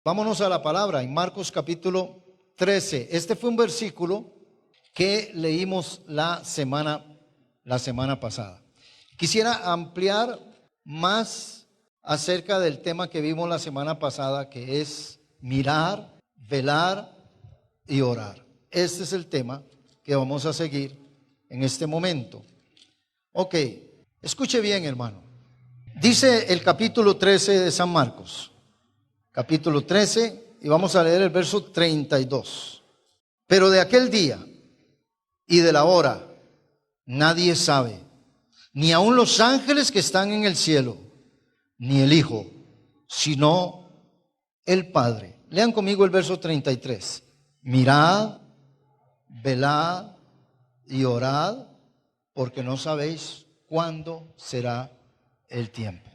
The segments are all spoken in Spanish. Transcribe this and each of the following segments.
Vámonos a la palabra en Marcos capítulo 13. Este fue un versículo que leímos la semana pasada. Quisiera ampliar más acerca del tema que vimos la semana pasada, que es mirar, velar y orar. Este es el tema que vamos a seguir en este momento. Ok, escuche bien, hermano. Dice el capítulo 13 de San Marcos, capítulo 13, y vamos a leer el verso 32. Pero de aquel día y de la hora nadie sabe, ni aun los ángeles que están en el cielo, ni el Hijo, sino el Padre. Lean conmigo el verso 33. Mirad, velad y orad, porque no sabéis cuándo será el tiempo.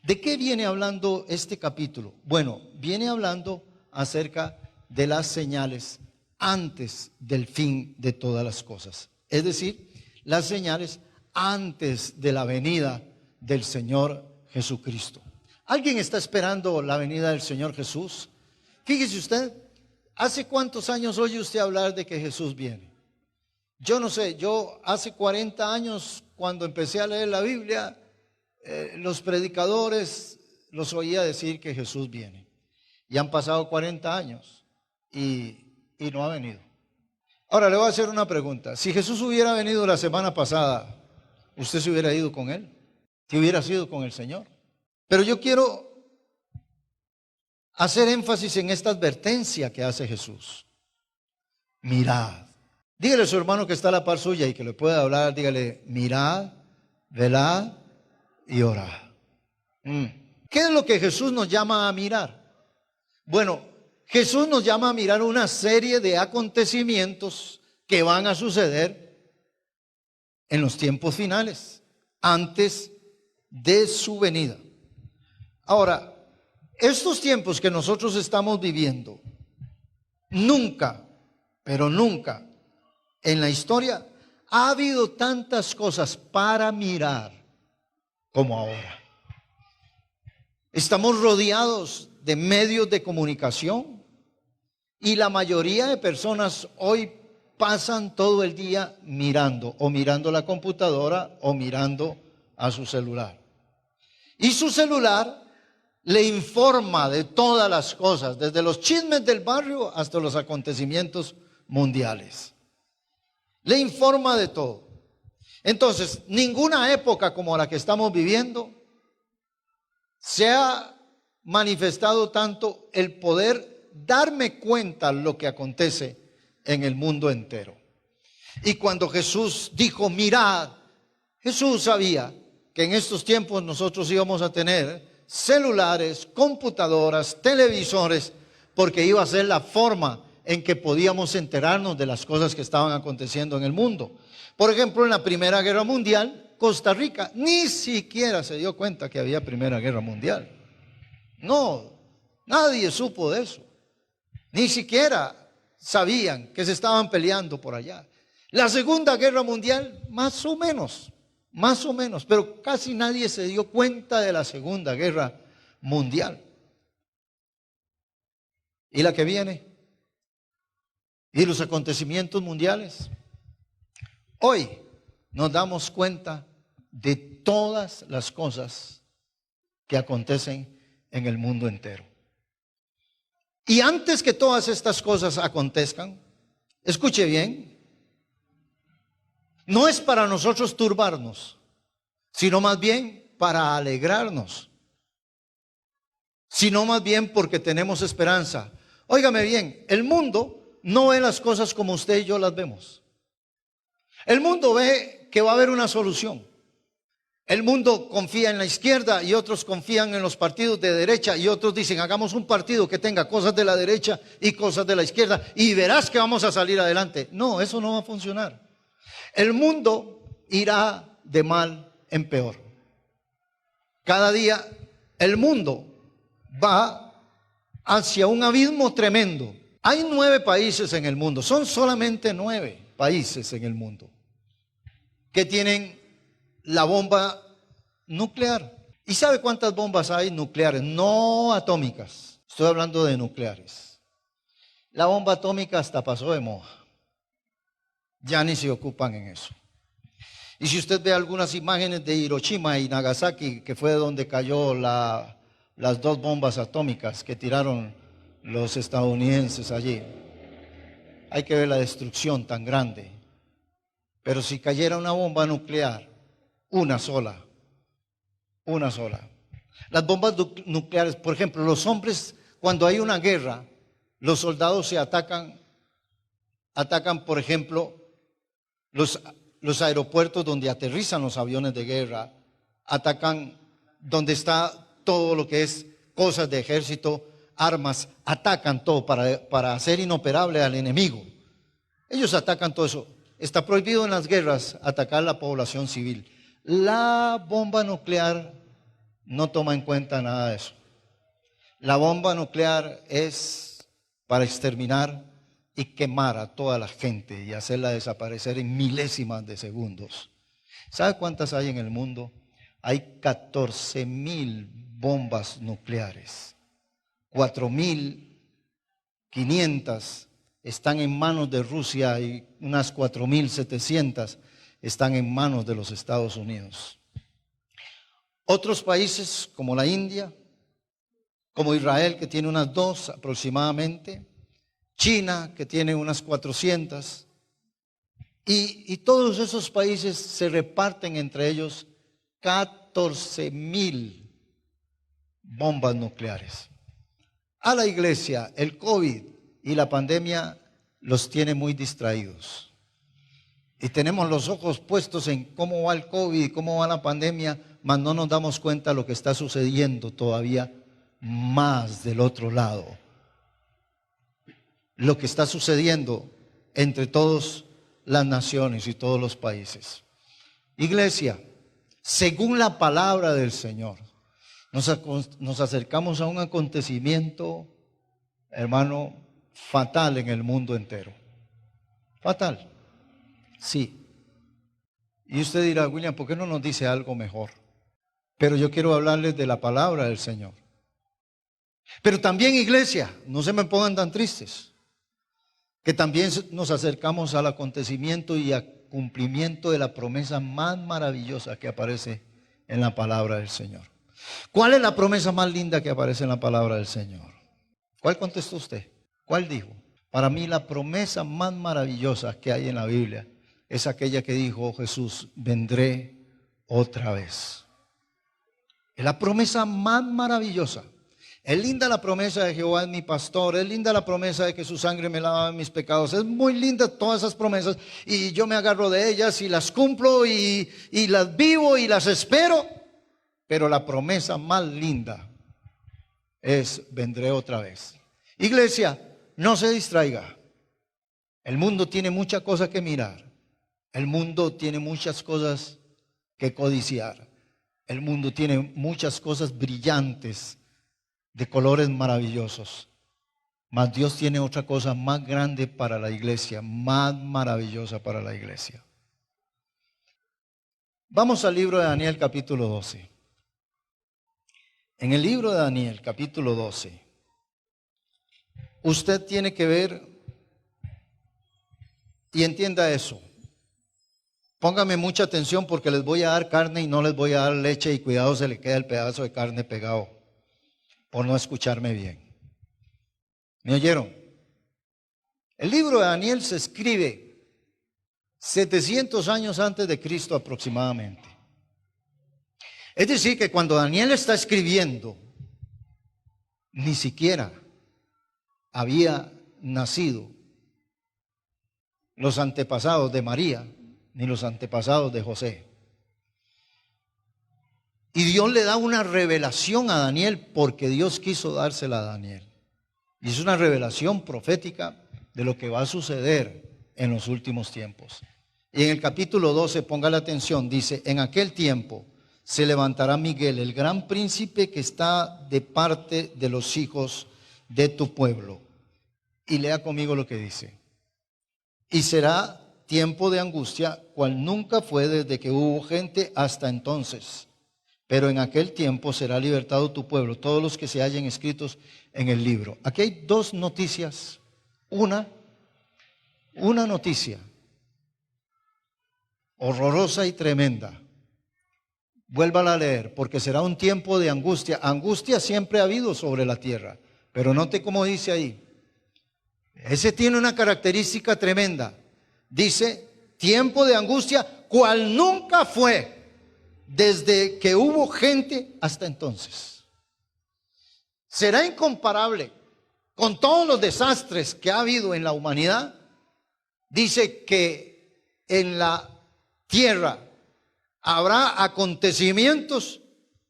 ¿De qué viene hablando este capítulo? Bueno, viene hablando acerca de las señales antes del fin de todas las cosas. Es decir, las señales antes de la venida del Señor Jesucristo. ¿Alguien está esperando la venida del Señor Jesús? Fíjese usted, ¿hace cuántos años oye usted hablar de que Jesús viene? Yo no sé, yo hace 40 años cuando empecé a leer la Biblia, los predicadores los oía decir que Jesús viene. Y han pasado 40 años y no ha venido. Ahora le voy a hacer una pregunta. Si Jesús hubiera venido la semana pasada, ¿usted se hubiera ido con Él? ¿Si hubiera sido con el Señor? Pero yo quiero hacer énfasis en esta advertencia que hace Jesús. Mirad. Dígale a su hermano que está a la par suya y que le pueda hablar, dígale, mirad, velad y orad. ¿Qué es lo que Jesús nos llama a mirar? Bueno, Jesús nos llama a mirar una serie de acontecimientos que van a suceder en los tiempos finales, antes de su venida. Ahora, estos tiempos que nosotros estamos viviendo, nunca, pero nunca en la historia ha habido tantas cosas para mirar como ahora. Estamos rodeados de medios de comunicación y la mayoría de personas hoy pasan todo el día mirando, o mirando la computadora o mirando a su celular. Y su celular le informa de todas las cosas, desde los chismes del barrio hasta los acontecimientos mundiales. Le informa de todo. Entonces, ninguna época como la que estamos viviendo se ha manifestado tanto el poder darme cuenta de lo que acontece en el mundo entero. Y cuando Jesús dijo, mirad, Jesús sabía que en estos tiempos nosotros íbamos a tener celulares, computadoras, televisores, porque iba a ser la forma en que podíamos enterarnos de las cosas que estaban aconteciendo en el mundo. Por ejemplo, en la Primera Guerra Mundial, Costa Rica ni siquiera se dio cuenta que había Primera Guerra Mundial. No, nadie supo de eso. Ni siquiera sabían que se estaban peleando por allá. La Segunda Guerra Mundial, más o menos, pero casi nadie se dio cuenta de la Segunda Guerra Mundial. ¿Y la que viene? ¿Y los acontecimientos mundiales? Hoy nos damos cuenta de todas las cosas que acontecen en el mundo entero. Y antes que todas estas cosas acontezcan, escuche bien, no es para nosotros turbarnos, sino más bien para alegrarnos, sino más bien porque tenemos esperanza. Óigame bien, el mundo no ve las cosas como usted y yo las vemos. El mundo ve que va a haber una solución. El mundo confía en la izquierda y otros confían en los partidos de derecha y otros dicen, hagamos un partido que tenga cosas de la derecha y cosas de la izquierda y verás que vamos a salir adelante. No, eso no va a funcionar. El mundo irá de mal en peor. Cada día el mundo va hacia un abismo tremendo. Hay 9 países en el mundo, son solamente 9 países en el mundo que tienen la bomba nuclear. ¿Y sabe cuántas bombas hay nucleares? No atómicas. Estoy hablando de nucleares. La bomba atómica hasta pasó de moda. Ya ni se ocupan en eso. Y si usted ve algunas imágenes de Hiroshima y Nagasaki, que fue donde cayó las dos bombas atómicas que tiraron los estadounidenses allí, hay que ver la destrucción tan grande. Pero si cayera una bomba nuclear, una sola. Las bombas nucleares, por ejemplo, los hombres, cuando hay una guerra, los soldados se atacan, por ejemplo, los aeropuertos donde aterrizan los aviones de guerra, atacan donde está todo lo que es cosas de ejército, armas, atacan todo para hacer inoperable al enemigo. Ellos atacan todo eso. Está prohibido en las guerras atacar la población civil. La bomba nuclear no toma en cuenta nada de eso. La bomba nuclear es para exterminar y quemar a toda la gente y hacerla desaparecer en milésimas de segundos. ¿Sabe cuántas hay en el mundo? Hay 14.000 bombas nucleares. 4.500 están en manos de Rusia y unas 4.700 están en manos de los Estados Unidos. Otros países como la India, como Israel, que tiene unas 2 aproximadamente, China, que tiene unas 400, y todos esos países se reparten entre ellos 14.000 bombas nucleares. A la iglesia, el COVID y la pandemia los tiene muy distraídos. Y tenemos los ojos puestos en cómo va el COVID y cómo va la pandemia, mas no nos damos cuenta de lo que está sucediendo todavía más del otro lado. Lo que está sucediendo entre todas las naciones y todos los países. Iglesia, según la palabra del Señor, nos acercamos a un acontecimiento, hermano, fatal en el mundo entero. Fatal. Sí. Y usted dirá, William, ¿por qué no nos dice algo mejor? Pero yo quiero hablarles de la palabra del Señor. Pero también, iglesia, no se me pongan tan tristes, que también nos acercamos al acontecimiento y al cumplimiento de la promesa más maravillosa que aparece en la palabra del Señor. ¿Cuál es la promesa más linda que aparece en la palabra del Señor? ¿Cuál contestó usted? ¿Cuál dijo? Para mí la promesa más maravillosa que hay en la Biblia es aquella que dijo Jesús: vendré otra vez. Es la promesa más maravillosa. Es linda la promesa de Jehová es mi pastor, es linda la promesa de que su sangre me lava de mis pecados, es muy linda todas esas promesas y yo me agarro de ellas y las cumplo y las vivo y las espero, pero la promesa más linda es: vendré otra vez. Iglesia, no se distraiga. El mundo tiene muchas cosas que mirar, el mundo tiene muchas cosas que codiciar, el mundo tiene muchas cosas brillantes de colores maravillosos, mas Dios tiene otra cosa más grande para la iglesia, más maravillosa para la iglesia. Vamos al libro de Daniel capítulo 12. En el libro de Daniel capítulo 12, usted tiene que ver y entienda eso. Póngame mucha atención porque les voy a dar carne y no les voy a dar leche, y cuidado, se le queda el pedazo de carne pegado por no escucharme bien. ¿Me oyeron? El libro de Daniel se escribe 700 años antes de Cristo aproximadamente. Es decir, que cuando Daniel está escribiendo, ni siquiera había nacido los antepasados de María, ni los antepasados de José. Y Dios le da una revelación a Daniel porque Dios quiso dársela a Daniel. Y es una revelación profética de lo que va a suceder en los últimos tiempos. Y en el capítulo 12, póngale atención, dice: en aquel tiempo se levantará Miguel, el gran príncipe que está de parte de los hijos de tu pueblo. Y lea conmigo lo que dice. Y será tiempo de angustia, cual nunca fue desde que hubo gente hasta entonces. pero en aquel tiempo será libertado tu pueblo, todos los que se hallen escritos en el libro. Aquí hay dos noticias. Una noticia horrorosa y tremenda. Vuélvala a leer, porque será un tiempo de angustia. Angustia siempre ha habido sobre la tierra, pero note cómo dice ahí. Ese tiene una característica tremenda. Dice, tiempo de angustia, cual nunca fue desde que hubo gente hasta entonces. Será incomparable con todos los desastres que ha habido en la humanidad. Dice que en la tierra habrá acontecimientos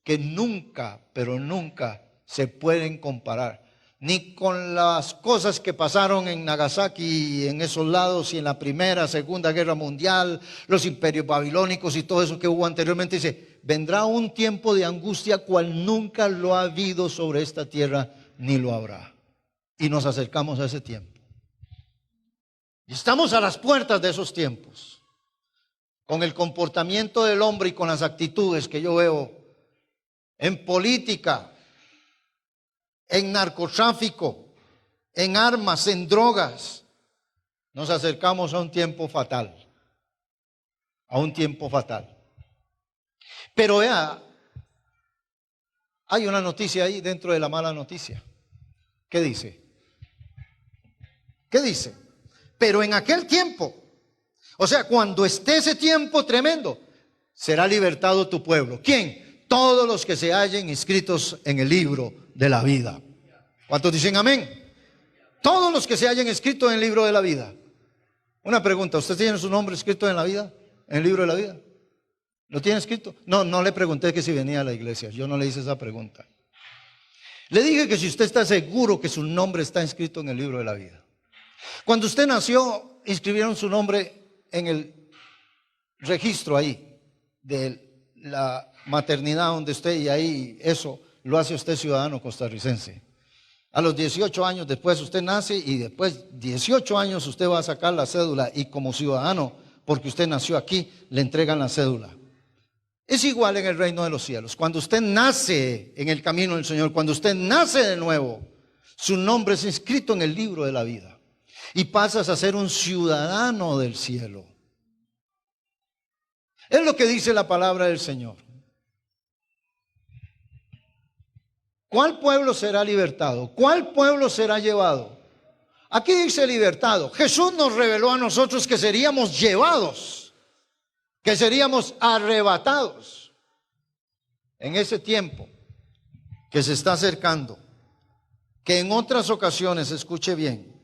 que nunca, pero nunca se pueden comparar. Ni con las cosas que pasaron en Nagasaki y en esos lados y en la Primera, Segunda Guerra Mundial, los imperios babilónicos y todo eso que hubo anteriormente. Dice, vendrá un tiempo de angustia cual nunca lo ha habido sobre esta tierra, ni lo habrá. Y nos acercamos a ese tiempo. Y estamos a las puertas de esos tiempos. Con el comportamiento del hombre y con las actitudes que yo veo en política, en narcotráfico, en armas, en drogas, nos acercamos a un tiempo fatal. A un tiempo fatal. Pero vea, hay una noticia ahí dentro de la mala noticia. ¿Qué dice? ¿Qué dice? Pero en aquel tiempo, o sea, cuando esté ese tiempo tremendo, será libertado tu pueblo. ¿Quién? Todos los que se hallen inscritos en el libro de la vida. ¿Cuántos dicen amén? Todos los que se hayan escrito en el libro de la vida. Una pregunta, ¿usted tiene su nombre escrito en la vida? ¿En el libro de la vida? ¿Lo tiene escrito? No le pregunté que si venía a la iglesia. Yo no le hice esa pregunta. Le dije que si usted está seguro que su nombre está inscrito en el libro de la vida. Cuando usted nació, inscribieron su nombre en el registro ahí de la maternidad donde usted, y ahí eso lo hace usted ciudadano costarricense. A los 18 años después usted nace y después 18 años usted va a sacar la cédula y como ciudadano, porque usted nació aquí, le entregan la cédula. Es igual en el reino de los cielos. Cuando usted nace en el camino del Señor, cuando usted nace de nuevo, su nombre es inscrito en el libro de la vida y pasas a ser un ciudadano del cielo. Es lo que dice la palabra del Señor. ¿Cuál pueblo será libertado? ¿Cuál pueblo será llevado? Aquí dice libertado. Jesús nos reveló a nosotros que seríamos llevados, que seríamos arrebatados en ese tiempo que se está acercando, que en otras ocasiones, escuche bien,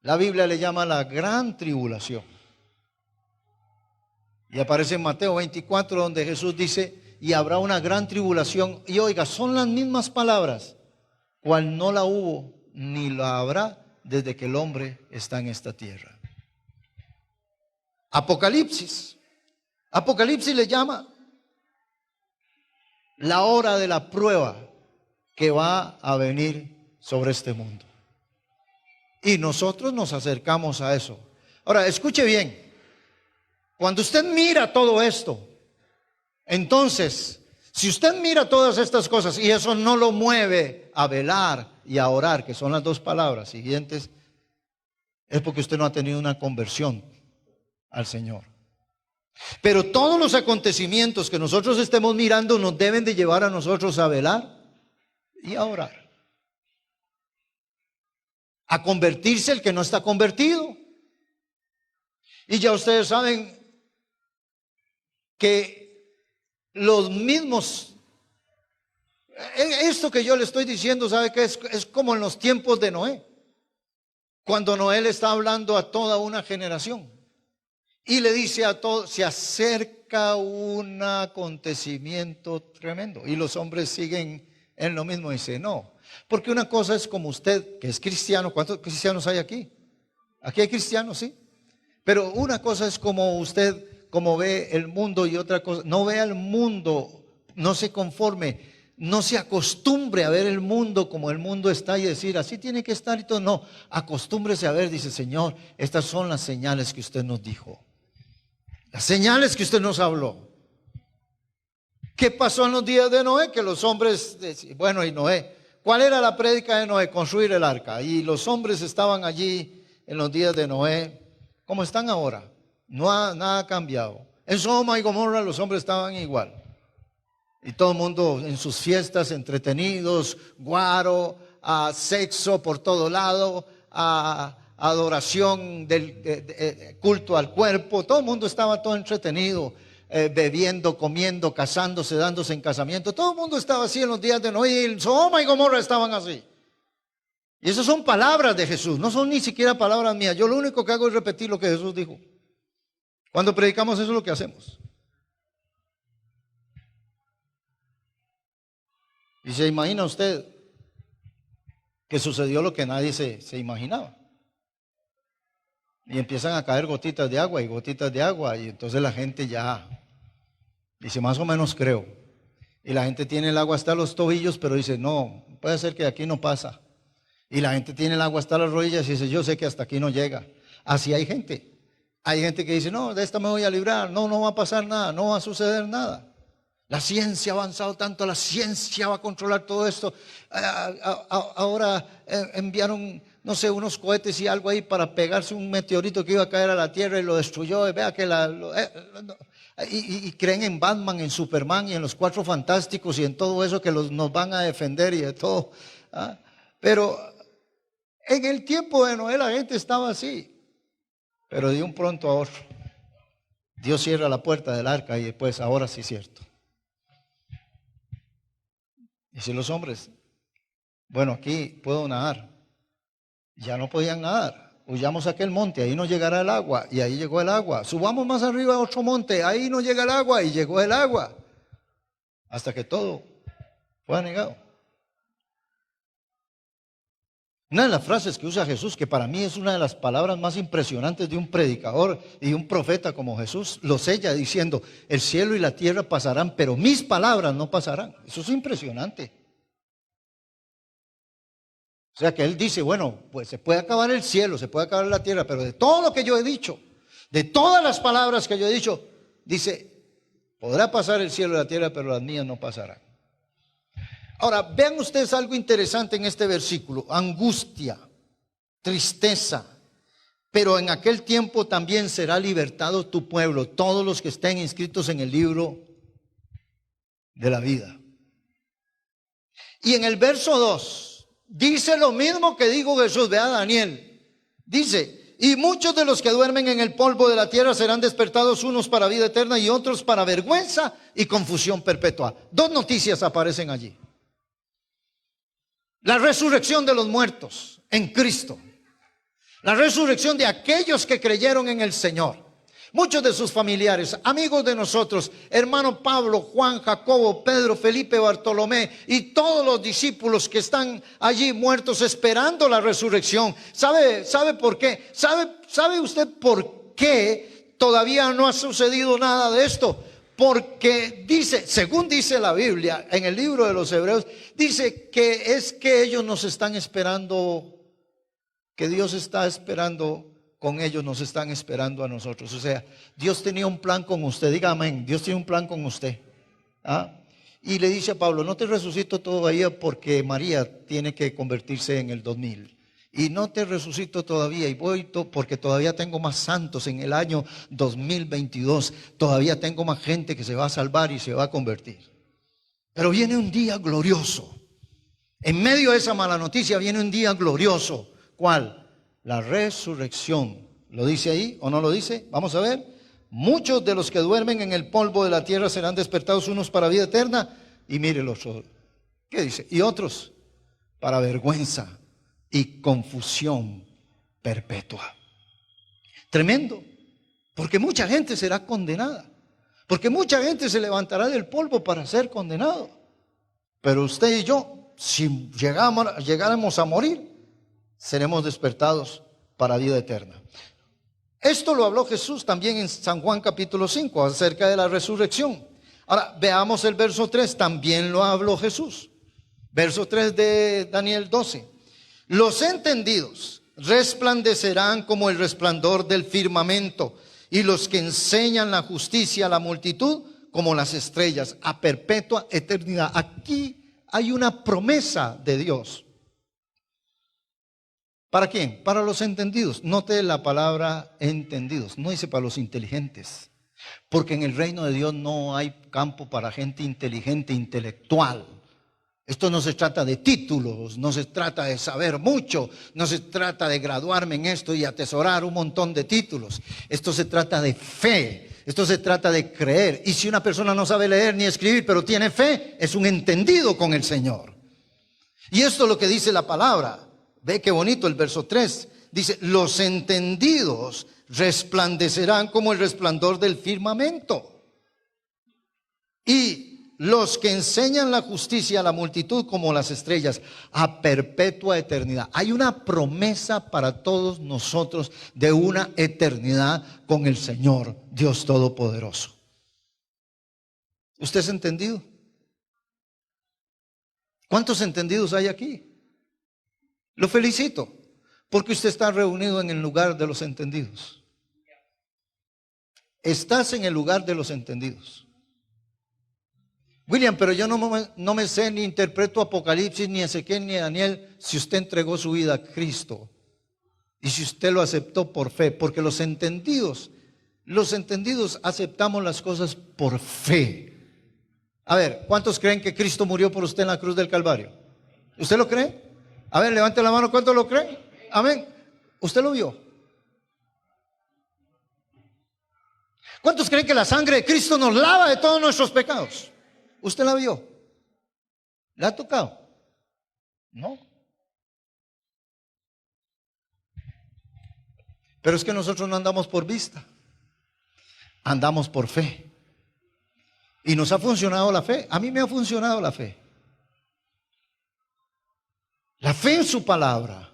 la Biblia le llama la gran tribulación. Y aparece en Mateo 24 donde Jesús dice, y habrá una gran tribulación. Y oiga, son las mismas palabras, cual no la hubo ni la habrá desde que el hombre está en esta tierra. Apocalipsis le llama la hora de la prueba que va a venir sobre este mundo. Y nosotros nos acercamos a eso. Ahora, escuche bien. Cuando usted mira todo esto, entonces, si usted mira todas estas cosas y eso no lo mueve a velar y a orar, que son las dos palabras siguientes, es porque usted no ha tenido una conversión al Señor. Pero todos los acontecimientos que nosotros estemos mirando nos deben de llevar a nosotros a velar y a orar. A convertirse el que no está convertido. Y ya ustedes saben que los mismos, esto que yo le estoy diciendo, ¿sabe qué? Es como en los tiempos de Noé, cuando Noé le está hablando a toda una generación y le dice a todos, se acerca un acontecimiento tremendo y los hombres siguen en lo mismo. Dice, no, porque una cosa es como usted, que es cristiano. ¿Cuántos cristianos hay aquí? Aquí hay cristianos, sí, pero una cosa es como usted, como ve el mundo, y otra cosa, no vea el mundo, no se conforme, no se acostumbre a ver el mundo como el mundo está y decir, así tiene que estar y todo. No, acostúmbrese a ver, dice Señor, estas son las señales que usted nos dijo, las señales que usted nos habló. ¿Qué pasó en los días de Noé? Que los hombres, bueno, y Noé, ¿cuál era la prédica de Noé? Construir el arca. Y los hombres estaban allí en los días de Noé, como están ahora. Nada ha cambiado. En Sodoma y Gomorra los hombres estaban igual. Y todo el mundo en sus fiestas, entretenidos, guaro, sexo por todo lado, adoración del culto al cuerpo. Todo el mundo estaba todo entretenido, bebiendo, comiendo, casándose, dándose en casamiento. Todo el mundo estaba así en los días de Noé. Y en Sodoma y Gomorra estaban así. Y esas son palabras de Jesús, no son ni siquiera palabras mías. Yo lo único que hago es repetir lo que Jesús dijo. Cuando predicamos eso es lo que hacemos. Y se imagina usted que sucedió lo que nadie se imaginaba. Y empiezan a caer gotitas de agua y gotitas de agua. Y entonces la gente ya dice, más o menos creo. Y la gente tiene el agua hasta los tobillos, pero dice, no, puede ser que aquí no pasa. Y la gente tiene el agua hasta las rodillas y dice, yo sé que hasta aquí no llega. Así hay gente. Hay gente que dice, no, de esta me voy a librar. No, no va a pasar nada, no va a suceder nada. La ciencia ha avanzado tanto, la ciencia va a controlar todo esto. Ahora enviaron, no sé, unos cohetes y algo ahí para pegarse un meteorito que iba a caer a la Tierra y lo destruyó. Y vea que y creen en Batman, en Superman y en los Cuatro Fantásticos y en todo eso que nos van a defender y de todo. Pero en el tiempo de Noé la gente estaba así. Pero de un pronto a otro, Dios cierra la puerta del arca y después, ahora sí es cierto. Y si los hombres, bueno, aquí puedo nadar, ya no podían nadar. Huyamos a aquel monte, ahí no llegará el agua, y ahí llegó el agua. Subamos más arriba a otro monte, ahí no llega el agua, y llegó el agua. Hasta que todo fue anegado. Una de las frases que usa Jesús, que para mí es una de las palabras más impresionantes de un predicador y un profeta como Jesús, lo sella diciendo, el cielo y la tierra pasarán, pero mis palabras no pasarán. Eso es impresionante. O sea que él dice, bueno, pues se puede acabar el cielo, se puede acabar la tierra, pero de todo lo que yo he dicho, de todas las palabras que yo he dicho, dice, podrá pasar el cielo y la tierra, pero las mías no pasarán. Ahora, vean ustedes algo interesante en este versículo, angustia, tristeza, pero en aquel tiempo también será libertado tu pueblo, todos los que estén inscritos en el libro de la vida. Y en el verso 2, dice lo mismo que dijo Jesús, vea Daniel, dice, y muchos de los que duermen en el polvo de la tierra serán despertados, unos para vida eterna y otros para vergüenza y confusión perpetua. Dos noticias aparecen allí. La resurrección de los muertos en Cristo. La resurrección de aquellos que creyeron en el Señor. Muchos de sus familiares, amigos de nosotros, hermano Pablo, Juan, Jacobo, Pedro, Felipe, Bartolomé y todos los discípulos que están allí muertos esperando la resurrección. ¿Sabe por qué? ¿Sabe usted por qué todavía no ha sucedido nada de esto? Porque dice, según dice la Biblia, en el libro de los Hebreos, dice que es que ellos nos están esperando, que Dios está esperando con ellos, nos están esperando a nosotros. O sea, Dios tenía un plan con usted, diga amén, Dios tiene un plan con usted. Y le dice a Pablo, no te resucito todavía porque María tiene que convertirse en el 2000. Y no te resucito todavía y voy porque todavía tengo más santos en el año 2022. Todavía tengo más gente que se va a salvar y se va a convertir. Pero viene un día glorioso. En medio de esa mala noticia viene un día glorioso. ¿Cuál? La resurrección. ¿Lo dice ahí o no lo dice? Vamos a ver. Muchos de los que duermen en el polvo de la tierra serán despertados, unos para vida eterna. Y mire los otros. ¿Qué dice? Y otros para vergüenza y confusión perpetua. Tremendo, porque mucha gente será condenada, porque mucha gente se levantará del polvo para ser condenado. Pero usted y yo, si llegáramos a morir, seremos despertados para vida eterna. Esto lo habló Jesús también en San Juan capítulo 5 acerca de la resurrección. Ahora veamos el verso 3, también lo habló Jesús. Verso 3 de Daniel 12. Los entendidos resplandecerán como el resplandor del firmamento, y los que enseñan la justicia a la multitud como las estrellas, a perpetua eternidad. Aquí hay una promesa de Dios. ¿Para quién? Para los entendidos. Note la palabra entendidos, no dice para los inteligentes. Porque en el reino de Dios no hay campo para gente inteligente, intelectual. Esto no se trata de títulos, no se trata de saber mucho, no se trata de graduarme en esto y atesorar un montón de títulos. Esto se trata de fe, esto se trata de creer. Y si una persona no sabe leer ni escribir, pero tiene fe, es un entendido con el Señor. Y esto es lo que dice la palabra. Ve qué bonito el verso 3. Dice, los entendidos resplandecerán como el resplandor del firmamento. Y los que enseñan la justicia a la multitud como las estrellas, a perpetua eternidad. Hay una promesa para todos nosotros de una eternidad con el Señor, Dios Todopoderoso. ¿Usted es entendido? ¿Cuántos entendidos hay aquí? Lo felicito, porque usted está reunido en el lugar de los entendidos. Estás en el lugar de los entendidos. William, pero yo no me sé ni interpreto Apocalipsis, ni Ezequiel, ni Daniel, si usted entregó su vida a Cristo y si usted lo aceptó por fe, porque los entendidos aceptamos las cosas por fe. A ver, ¿cuántos creen que Cristo murió por usted en la cruz del Calvario? ¿Usted lo cree? A ver, levante la mano, ¿cuántos lo creen? Amén. ¿Usted lo vio? ¿Cuántos creen que la sangre de Cristo nos lava de todos nuestros pecados? ¿Usted la vio? ¿La ha tocado? No. Pero es que nosotros no andamos por vista, andamos por fe. Y nos ha funcionado la fe. A mí me ha funcionado la fe. La fe en su palabra.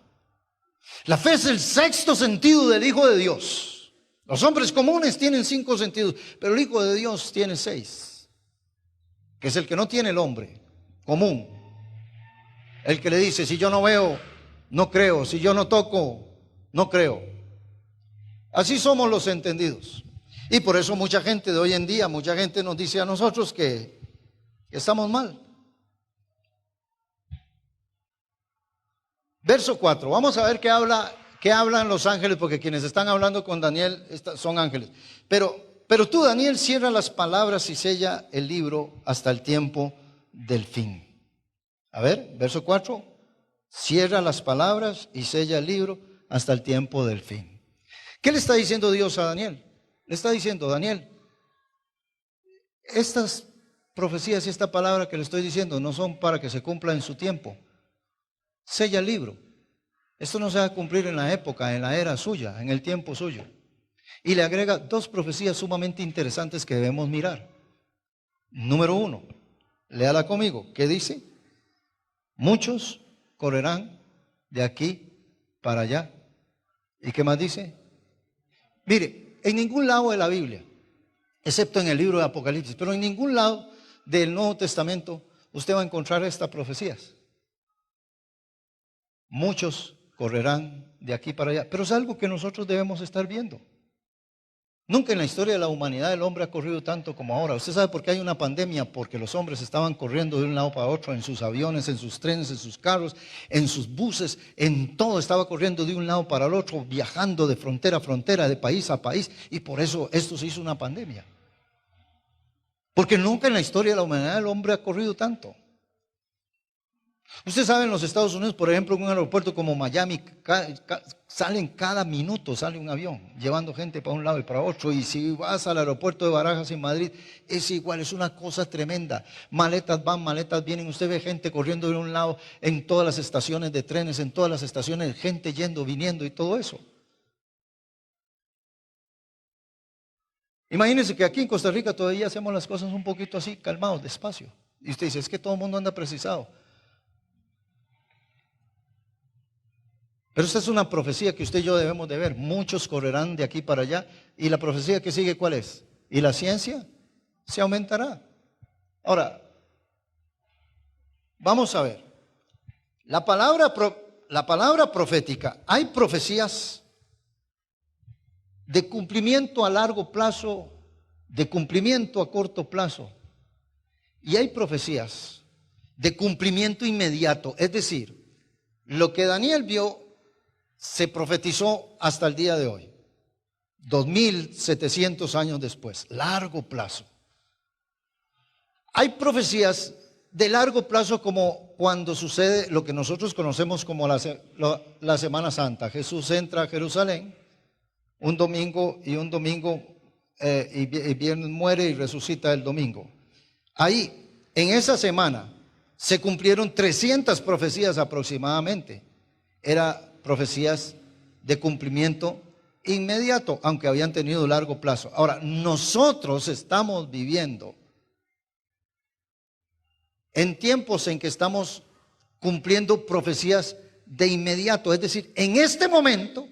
La fe es el sexto sentido del Hijo de Dios. Los hombres comunes tienen 5 sentidos, pero el Hijo de Dios tiene 6. Que es el que no tiene el hombre común. El que le dice, si yo no veo, no creo. Si yo no toco, no creo. Así somos los entendidos. Y por eso mucha gente de hoy en día, mucha gente nos dice a nosotros que estamos mal. Verso 4, vamos a ver qué hablan los ángeles, porque quienes están hablando con Daniel son ángeles. Pero tú, Daniel, cierra las palabras y sella el libro hasta el tiempo del fin. A ver, verso 4, cierra las palabras y sella el libro hasta el tiempo del fin. ¿Qué le está diciendo Dios a Daniel? Le está diciendo, Daniel, estas profecías y esta palabra que le estoy diciendo no son para que se cumpla en su tiempo. Sella el libro. Esto no se va a cumplir en la época, en la era suya, en el tiempo suyo. Y le agrega 2 profecías sumamente interesantes que debemos mirar. Número 1, léala conmigo. ¿Qué dice? Muchos correrán de aquí para allá. ¿Y qué más dice? Mire, en ningún lado de la Biblia, excepto en el libro de Apocalipsis, pero en ningún lado del Nuevo Testamento usted va a encontrar estas profecías. Muchos correrán de aquí para allá, pero es algo que nosotros debemos estar viendo. Nunca en la historia de la humanidad el hombre ha corrido tanto como ahora. ¿Usted sabe por qué hay una pandemia? Porque los hombres estaban corriendo de un lado para otro, en sus aviones, en sus trenes, en sus carros, en sus buses, en todo estaba corriendo de un lado para el otro, viajando de frontera a frontera, de país a país, y por eso esto se hizo una pandemia. Porque nunca en la historia de la humanidad el hombre ha corrido tanto. Usted sabe, en los Estados Unidos, por ejemplo, en un aeropuerto como Miami, salen cada minuto, sale un avión, llevando gente para un lado y para otro. Y si vas al aeropuerto de Barajas en Madrid, es igual, es una cosa tremenda. Maletas van, maletas vienen. Usted ve gente corriendo de un lado en todas las estaciones de trenes, en todas las estaciones, gente yendo, viniendo y todo eso. Imagínense que aquí en Costa Rica todavía hacemos las cosas un poquito así, calmados, despacio. Y usted dice, es que todo el mundo anda precisado. Pero esta es una profecía que usted y yo debemos de ver. Muchos correrán de aquí para allá. Y la profecía que sigue, ¿cuál es? Y la ciencia se aumentará. Ahora, vamos a ver. La palabra profética, hay profecías de cumplimiento a largo plazo de cumplimiento a corto plazo y hay profecías de cumplimiento inmediato. Es decir, lo que Daniel vio se profetizó hasta el día de hoy, 2700 años después, largo plazo. Hay profecías de largo plazo como cuando sucede lo que nosotros conocemos como la Semana Santa. Jesús entra a Jerusalén un domingo y viernes muere y resucita el domingo. Ahí, en esa semana, se cumplieron 300 profecías aproximadamente. Eran profecías de cumplimiento inmediato, aunque habían tenido largo plazo. Ahora, nosotros estamos viviendo en tiempos en que estamos cumpliendo profecías de inmediato. Es decir, en este momento,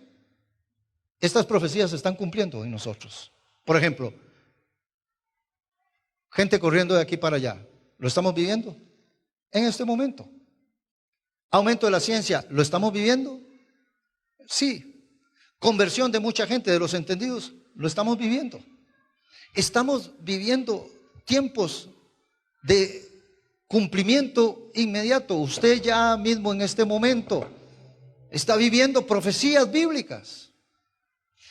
estas profecías se están cumpliendo en nosotros. Por ejemplo, gente corriendo de aquí para allá. ¿Lo estamos viviendo en este momento? Aumento de la ciencia. ¿Lo estamos viviendo? Sí. Conversión de mucha gente, de los entendidos. ¿Lo estamos viviendo? Estamos viviendo tiempos de cumplimiento inmediato. Usted ya mismo en este momento está viviendo profecías bíblicas.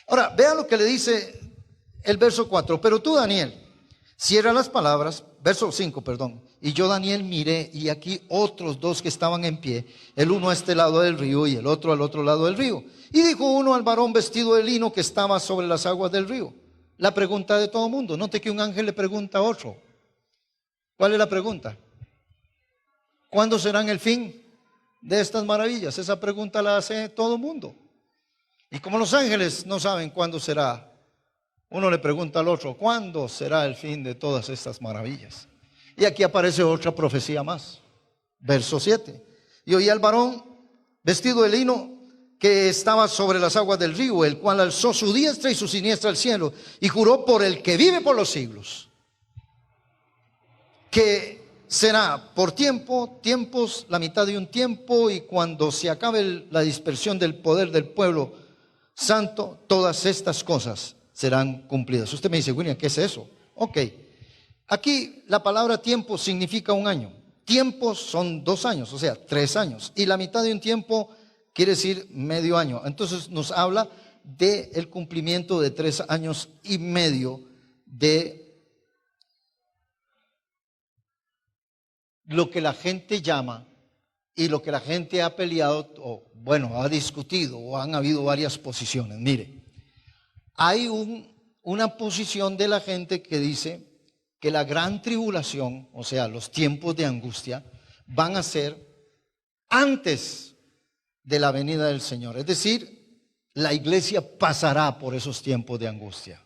Ahora, vea lo que le dice el verso 4. Pero tú, Daniel, cierra las palabras, verso 5, perdón. Y yo, Daniel, miré, y aquí otros dos que estaban en pie, el uno a este lado del río y el otro al otro lado del río. Y dijo uno al varón vestido de lino que estaba sobre las aguas del río. La pregunta de todo mundo. Note que un ángel le pregunta a otro. ¿Cuál es la pregunta? ¿Cuándo serán el fin de estas maravillas? Esa pregunta la hace todo el mundo. Y como los ángeles no saben cuándo será, uno le pregunta al otro, ¿cuándo será el fin de todas estas maravillas? Y aquí aparece otra profecía más. Verso 7. Y oí al varón vestido de lino que estaba sobre las aguas del río, el cual alzó su diestra y su siniestra al cielo y juró por el que vive por los siglos, que será por tiempos, la mitad de un tiempo, y cuando se acabe la dispersión del poder del pueblo santo, todas estas cosas serán cumplidas. Usted me dice, William, ¿qué es eso? Ok, aquí la palabra tiempo significa un año. Tiempos son 2 años, o sea, 3 años. Y la mitad de un tiempo quiere decir medio año. Entonces nos habla del cumplimiento de 3 años y medio de lo que la gente llama y lo que la gente ha peleado, o bueno, ha discutido, o han habido varias posiciones. Mire, hay una posición de la gente que dice que la gran tribulación, o sea, los tiempos de angustia, van a ser antes de la venida del Señor. Es decir, la iglesia pasará por esos tiempos de angustia.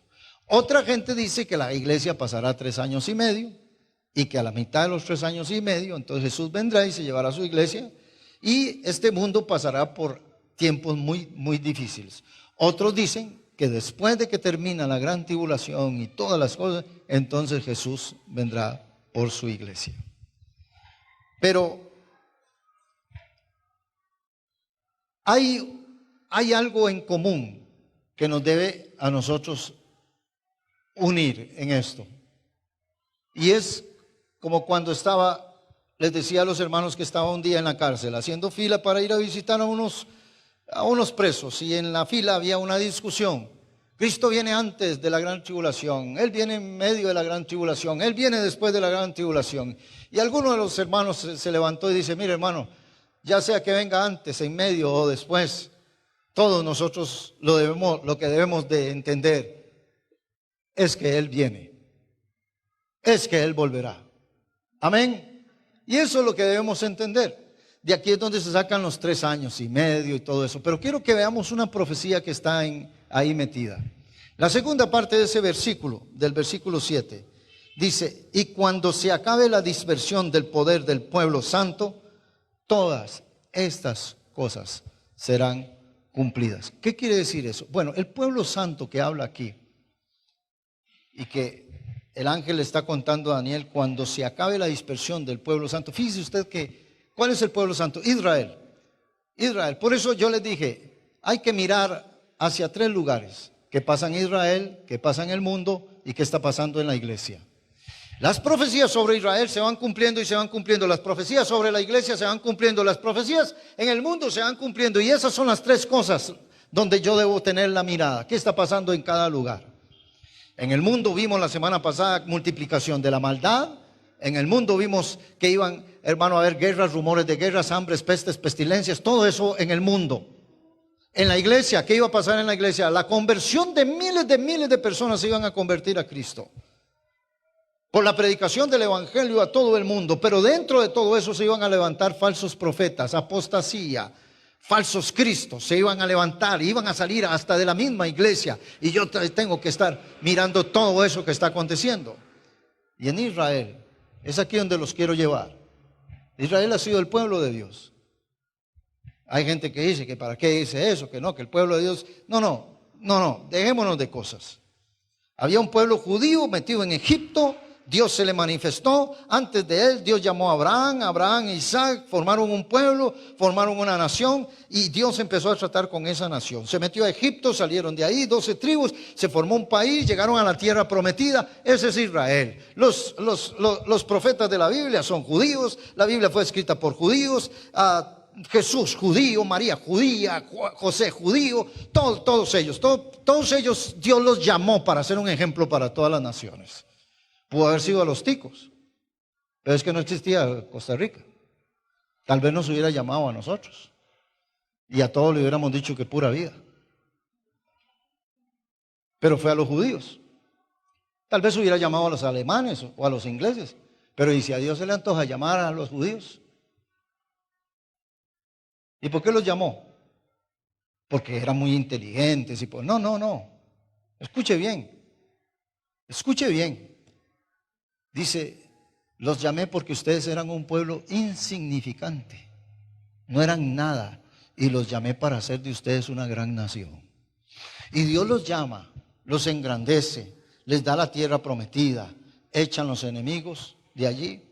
Otra gente dice que la iglesia pasará 3 años y medio, y que a la mitad de los 3 años y medio, entonces Jesús vendrá y se llevará a su iglesia, y este mundo pasará por tiempos muy, muy difíciles. Otros dicen que después de que termina la gran tribulación y todas las cosas, entonces Jesús vendrá por su iglesia. Pero hay algo en común que nos debe a nosotros unir en esto. Y es como cuando les decía a los hermanos que estaba un día en la cárcel haciendo fila para ir a visitar a unos presos, y en la fila había una discusión. Cristo viene antes de la gran tribulación, Él viene en medio de la gran tribulación, Él viene después de la gran tribulación. Y alguno de los hermanos se levantó y dice, mire hermano, ya sea que venga antes, en medio o después, todos nosotros lo que debemos de entender es que Él viene, es que Él volverá. Amén. Y eso es lo que debemos entender. De aquí es donde se sacan los 3 años y medio y todo eso. Pero quiero que veamos una profecía que está ahí metida. La segunda parte de ese versículo, del versículo 7, dice, y cuando se acabe la dispersión del poder del pueblo santo, todas estas cosas serán cumplidas. ¿Qué quiere decir eso? Bueno, el pueblo santo que habla aquí, y que el ángel le está contando a Daniel, cuando se acabe la dispersión del pueblo santo. Fíjese usted que, ¿cuál es el pueblo santo? Israel. Por eso yo les dije, hay que mirar hacia 3 lugares qué pasa en Israel, qué pasa en el mundo y qué está pasando en la iglesia. Las profecías sobre Israel se van cumpliendo y se van cumpliendo. Las profecías sobre la iglesia se van cumpliendo. Las profecías en el mundo se van cumpliendo. Y esas son las tres cosas donde yo debo tener la mirada. ¿Qué está pasando en cada lugar? En el mundo vimos la semana pasada multiplicación de la maldad. En el mundo vimos que iban, hermano, a haber guerras, rumores de guerras, hambres, pestes, pestilencias. Todo eso en el mundo. En la iglesia, ¿qué iba a pasar en la iglesia? La conversión de miles de personas se iban a convertir a Cristo. Por la predicación del evangelio a todo el mundo. Pero dentro de todo eso se iban a levantar falsos profetas, apostasía, falsos cristos. Se iban a levantar, iban a salir hasta de la misma iglesia. Y yo tengo que estar mirando todo eso que está aconteciendo. Y en Israel, es aquí donde los quiero llevar. Israel ha sido el pueblo de Dios. Hay gente que dice que para qué dice eso, que no, que el pueblo de Dios. No, dejémonos de cosas. Había un pueblo judío metido en Egipto. Dios se le manifestó. Antes de él, Dios llamó a Abraham e Isaac, formaron un pueblo, formaron una nación y Dios empezó a tratar con esa nación. Se metió a Egipto, salieron de ahí 12 tribus, se formó un país, llegaron a la tierra prometida. Ese es Israel. Los profetas de la Biblia son judíos, la Biblia fue escrita por judíos. Jesús judío, María judía, José judío, todos ellos Dios los llamó para ser un ejemplo para todas las naciones. Pudo haber sido a los ticos, pero es que no existía Costa Rica. Tal vez nos hubiera llamado a nosotros y a todos le hubiéramos dicho que pura vida. Pero fue a los judíos. Tal vez hubiera llamado a los alemanes o a los ingleses, pero ¿y si a Dios se le antoja llamar a los judíos? ¿Y por qué los llamó? Porque eran muy inteligentes y no. Escuche bien. Dice, los llamé porque ustedes eran un pueblo insignificante, no eran nada, y los llamé para hacer de ustedes una gran nación. Y Dios los llama, los engrandece, les da la tierra prometida, echan los enemigos de allí.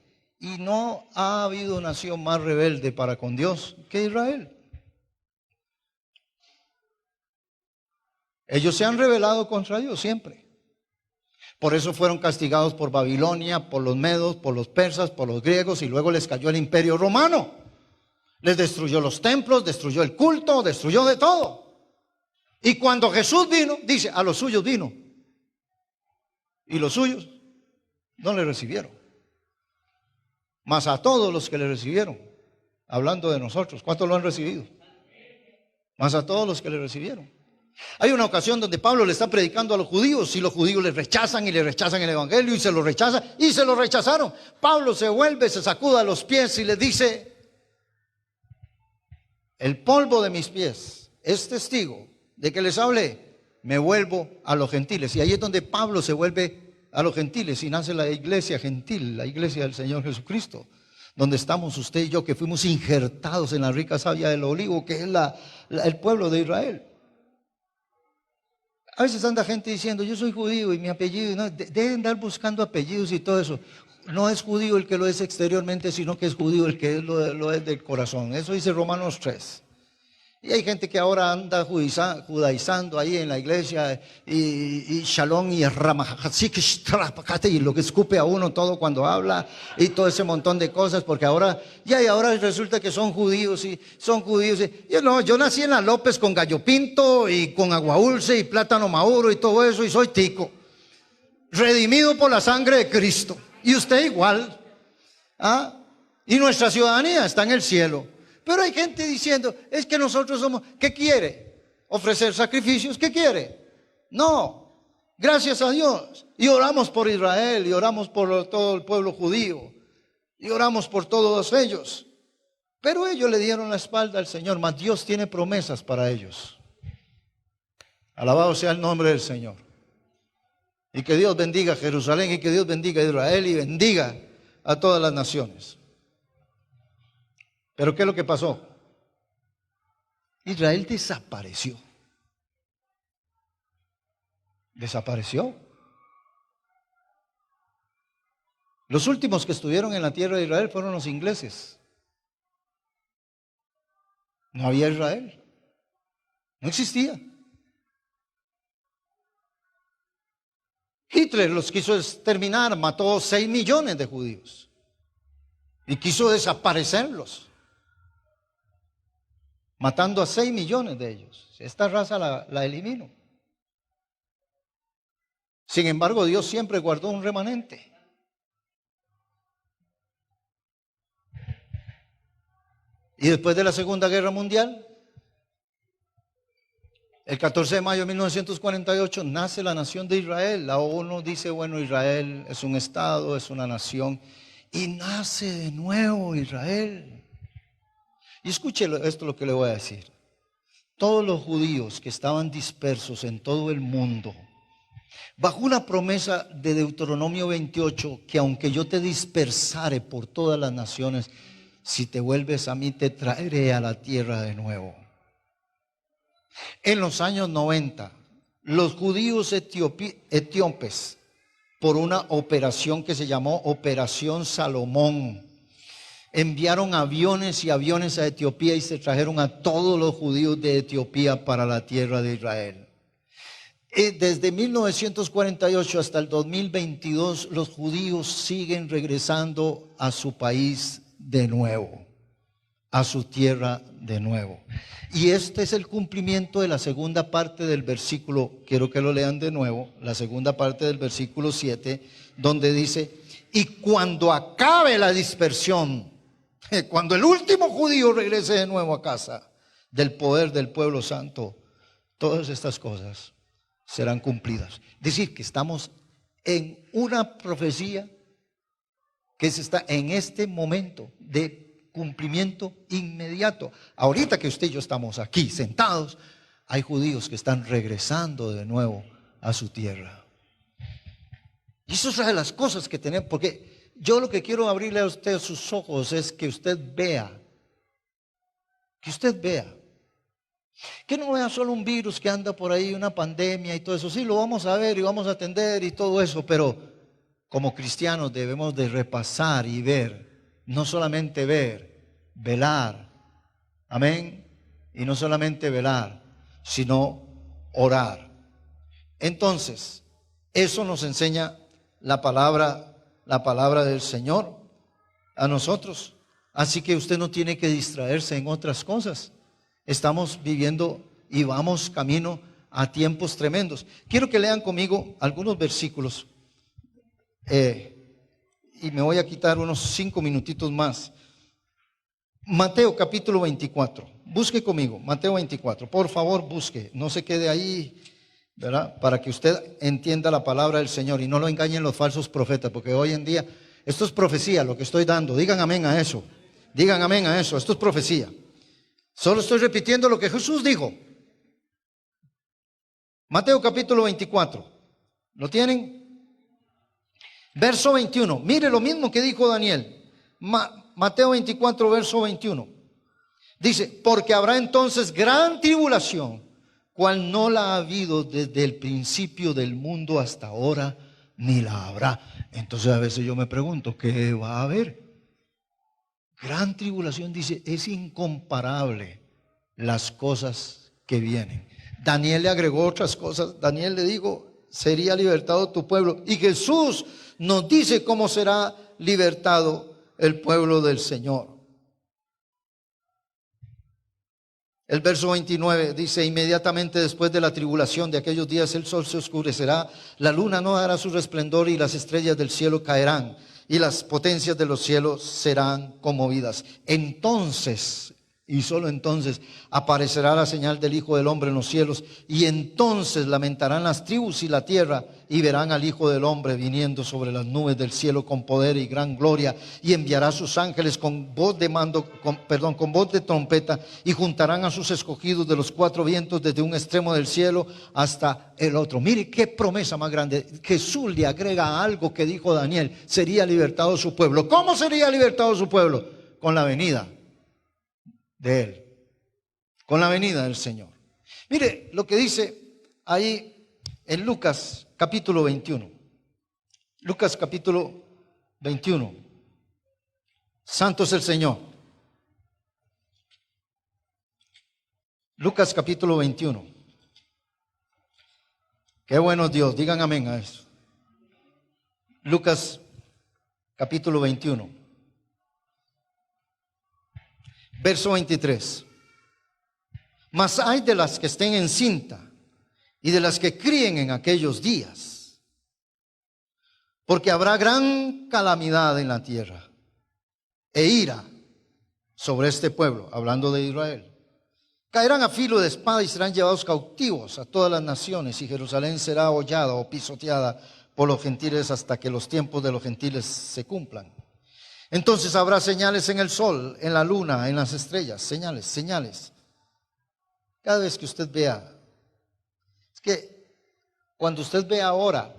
Y no ha habido nación más rebelde para con Dios que Israel. Ellos se han rebelado contra Dios siempre. Por eso fueron castigados por Babilonia, por los medos, por los persas, por los griegos, y luego les cayó el imperio romano. Les destruyó los templos, destruyó el culto, destruyó de todo. Y cuando Jesús vino, dice, a los suyos vino. Y los suyos no le recibieron. Mas a todos los que le recibieron, hablando de nosotros, ¿cuántos lo han recibido? Mas a todos los que le recibieron. Hay una ocasión donde Pablo le está predicando a los judíos y los judíos le rechazan y le rechazan el evangelio y se lo rechazan y se lo rechazaron. Pablo se vuelve, se sacuda los pies y les dice, el polvo de mis pies es testigo de que les hablé, me vuelvo a los gentiles. Y ahí es donde Pablo se vuelve a los gentiles y nace la iglesia gentil, la iglesia del Señor Jesucristo, donde estamos usted y yo, que fuimos injertados en la rica savia del olivo, que es el pueblo de Israel. A veces anda gente diciendo, yo soy judío y mi apellido, no, deben andar buscando apellidos y todo eso. No es judío el que lo es exteriormente, sino que es judío el que lo es del corazón. Eso dice Romanos 3. Y hay gente que ahora anda judaizando ahí en la iglesia y shalom y y lo que escupe a uno todo cuando habla y todo ese montón de cosas, porque ahora resulta que son judíos y son judíos. Yo nací en la López con gallo pinto y con agua dulce y plátano maduro y todo eso y soy tico, redimido por la sangre de Cristo. Y usted igual, y nuestra ciudadanía está en el cielo. Pero hay gente diciendo, es que nosotros somos, ¿qué quiere? ¿Ofrecer sacrificios? ¿Qué quiere? No, gracias a Dios. Y oramos por Israel, y oramos por todo el pueblo judío, y oramos por todos ellos. Pero ellos le dieron la espalda al Señor, mas Dios tiene promesas para ellos. Alabado sea el nombre del Señor. Y que Dios bendiga a Jerusalén, y que Dios bendiga a Israel, y bendiga a todas las naciones. Pero ¿qué es lo que pasó? Israel desapareció. Desapareció. Los últimos que estuvieron en la tierra de Israel fueron los ingleses. No había Israel. No existía. Hitler los quiso exterminar, mató 6 millones de judíos y quiso desaparecerlos, matando a 6 millones de ellos. Esta raza la eliminó. Sin embargo, Dios siempre guardó un remanente. Y después de la Segunda Guerra Mundial, el 14 de mayo de 1948, nace la nación de Israel. La ONU dice, bueno, Israel es un estado, es una nación. Y nace de nuevo Israel. Y escuche esto lo que le voy a decir. Todos los judíos que estaban dispersos en todo el mundo, bajo una promesa de Deuteronomio 28, que aunque yo te dispersare por todas las naciones, si te vuelves a mí te traeré a la tierra de nuevo. En los años 90, los judíos etíopes, por una operación que se llamó Operación Salomón, enviaron aviones y aviones a Etiopía y se trajeron a todos los judíos de Etiopía para la tierra de Israel. Desde 1948 hasta el 2022, los judíos siguen regresando a su país de nuevo, a su tierra de nuevo. Y este es el cumplimiento de la segunda parte del versículo, quiero que lo lean de nuevo, la segunda parte del versículo 7, donde dice, y cuando acabe la dispersión, cuando el último judío regrese de nuevo a casa del poder del pueblo santo, todas estas cosas serán cumplidas. Es decir, que estamos en una profecía que se está en este momento de cumplimiento inmediato. Ahorita que usted y yo estamos aquí sentados, hay judíos que están regresando de nuevo a su tierra. Y eso es una de las cosas que tenemos, porque yo lo que quiero abrirle a usted sus ojos es que usted vea, que no vea solo un virus que anda por ahí, una pandemia y todo eso. Sí, lo vamos a ver y vamos a atender y todo eso, pero como cristianos debemos de repasar y ver, no solamente ver, velar, amén, y no solamente velar, sino orar. Entonces, eso nos enseña la palabra del Señor a nosotros. Así que usted no tiene que distraerse en otras cosas. Estamos viviendo y vamos camino a tiempos tremendos. Quiero que lean conmigo algunos versículos y me voy a quitar unos 5 minutitos más. Mateo capítulo 24. Busque conmigo, Mateo 24. Por favor, busque. No se quede ahí, ¿verdad? Para que usted entienda la palabra del Señor y no lo engañen los falsos profetas, porque hoy en día esto es profecía lo que estoy dando. Digan amén a eso. Digan amén a eso. Esto es profecía. Solo estoy repitiendo lo que Jesús dijo. Mateo capítulo 24. ¿Lo tienen? Verso 21. Mire lo mismo que dijo Daniel. Mateo 24, verso 21. Dice, porque habrá entonces gran tribulación, cual no la ha habido desde el principio del mundo hasta ahora, ni la habrá. Entonces a veces yo me pregunto, ¿qué va a haber? Gran tribulación, dice, es incomparable las cosas que vienen. Daniel le agregó otras cosas. Daniel le dijo, sería libertado tu pueblo. Y Jesús nos dice cómo será libertado el pueblo del Señor. El verso 29 dice, inmediatamente después de la tribulación de aquellos días el sol se oscurecerá, la luna no dará su resplandor y las estrellas del cielo caerán y las potencias de los cielos serán conmovidas. Entonces, y solo entonces, aparecerá la señal del Hijo del Hombre en los cielos, y entonces lamentarán las tribus y la tierra, y verán al Hijo del Hombre viniendo sobre las nubes del cielo con poder y gran gloria, y enviará a sus ángeles con voz de con voz de trompeta, y juntarán a sus escogidos de los 4 vientos desde un extremo del cielo hasta el otro. Mire qué promesa más grande. Jesús le agrega algo que dijo Daniel: sería libertado su pueblo. ¿Cómo sería libertado su pueblo? Con la venida de Él, con la venida del Señor. Mire lo que dice ahí en Lucas capítulo 21. Lucas capítulo 21. Santo es el Señor. Lucas capítulo 21. Qué bueno es Dios, digan amén a eso. Lucas capítulo 21, verso 23. Mas hay de las que estén encinta y de las que críen en aquellos días, porque habrá gran calamidad en la tierra e ira sobre este pueblo, hablando de Israel. Caerán a filo de espada y serán llevados cautivos a todas las naciones, y Jerusalén será hollada o pisoteada por los gentiles hasta que los tiempos de los gentiles se cumplan. Entonces habrá señales en el sol, en la luna, en las estrellas, señales, señales. Cada vez que usted vea, es que cuando usted ve ahora,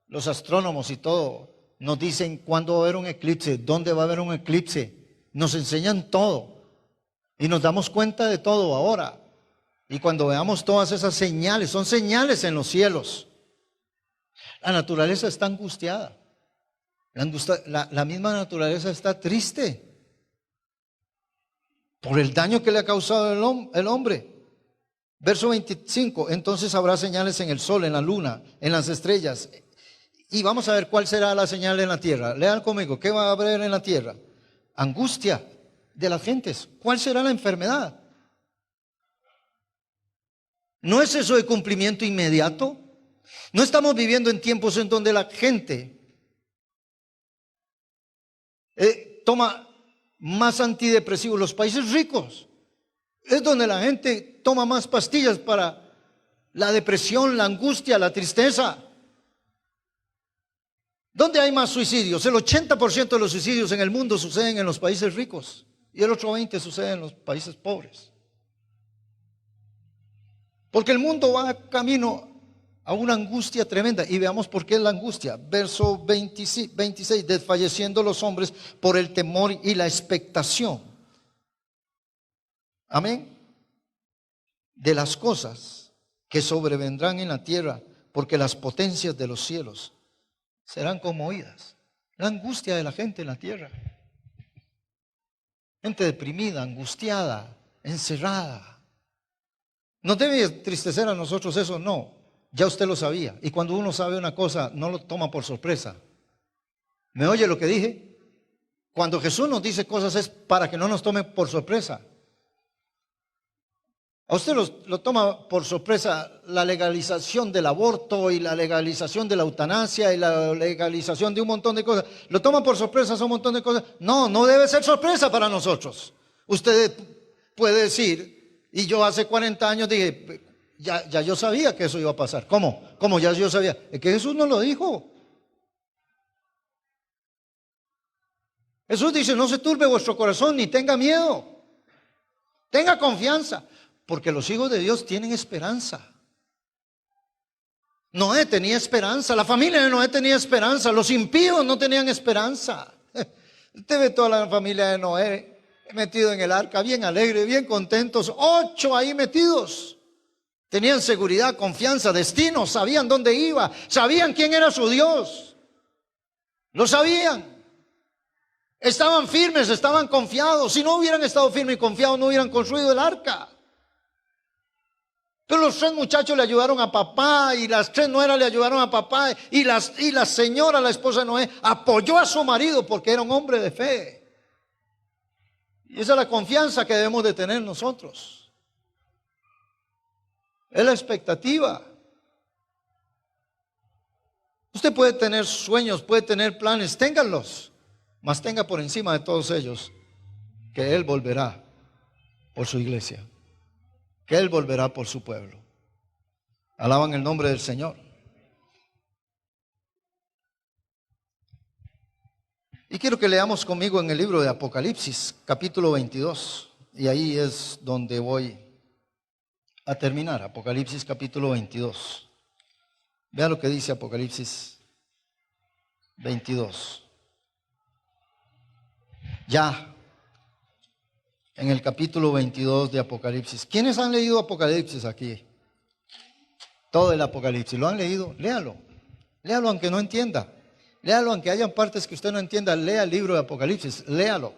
los astrónomos y todo, nos dicen cuándo va a haber un eclipse, dónde va a haber un eclipse, nos enseñan todo y nos damos cuenta de todo ahora. Y cuando veamos todas esas señales, son señales en los cielos. La naturaleza está angustiada, la misma naturaleza está triste por el daño que le ha causado el hombre. Verso 25, entonces habrá señales en el sol, en la luna, en las estrellas. Y vamos a ver cuál será la señal en la tierra. Lean conmigo, ¿qué va a haber en la tierra? Angustia de las gentes. ¿Cuál será la enfermedad? ¿No es eso de cumplimiento inmediato? ¿No estamos viviendo en tiempos en donde la gente toma más antidepresivos? Los países ricos es donde la gente toma más pastillas para la depresión, la angustia, la tristeza. ¿Dónde hay más suicidios? El 80% de los suicidios en el mundo suceden en los países ricos y el otro 20% sucede en los países pobres. Porque el mundo va camino a una angustia tremenda. Y veamos por qué es la angustia. Verso 26, desfalleciendo los hombres por el temor y la expectación. Amén. De las cosas que sobrevendrán en la tierra, porque las potencias de los cielos serán conmovidas. La angustia de la gente en la tierra. Gente deprimida, angustiada, encerrada. ¿No debe entristecer a nosotros eso? No, ya usted lo sabía. Y cuando uno sabe una cosa, no lo toma por sorpresa. ¿Me oye lo que dije? Cuando Jesús nos dice cosas es para que no nos tome por sorpresa. A usted lo toma por sorpresa la legalización del aborto y la legalización de la eutanasia y la legalización de un montón de cosas. ¿Lo toma por sorpresa un montón de cosas? No, no debe ser sorpresa para nosotros. Usted puede decir, y yo hace 40 años dije, ya yo sabía que eso iba a pasar. ¿Cómo? ¿Cómo ya yo sabía? Es que Jesús nos lo dijo. Jesús dice, no se turbe vuestro corazón ni tenga miedo. Tenga confianza. Porque los hijos de Dios tienen esperanza. Noé tenía esperanza, la familia de Noé tenía esperanza, los impíos no tenían esperanza. Usted ve toda la familia de Noé metido en el arca, bien alegre, bien contentos, 8 ahí metidos. Tenían seguridad, confianza, destino, sabían dónde iba, sabían quién era su Dios. Lo sabían. Estaban firmes, estaban confiados. Si no hubieran estado firmes y confiados, no hubieran construido el arca. Pero los 3 muchachos le ayudaron a papá y las 3 nueras le ayudaron a papá y la señora, la esposa de Noé, apoyó a su marido porque era un hombre de fe. Y esa es la confianza que debemos de tener nosotros. Es la expectativa. Usted puede tener sueños, puede tener planes, ténganlos, mas tenga por encima de todos ellos que Él volverá por su iglesia. Que Él volverá por su pueblo. Alaban el nombre del Señor. Y quiero que leamos conmigo en el libro de Apocalipsis, capítulo 22. Y ahí es donde voy a terminar. Apocalipsis, capítulo 22. Vea lo que dice Apocalipsis 22. Ya. En el capítulo 22 de Apocalipsis. ¿Quiénes han leído Apocalipsis aquí? Todo el Apocalipsis. ¿Lo han leído? Léalo. Léalo aunque no entienda. Léalo aunque hayan partes que usted no entienda. Lea el libro de Apocalipsis. Léalo.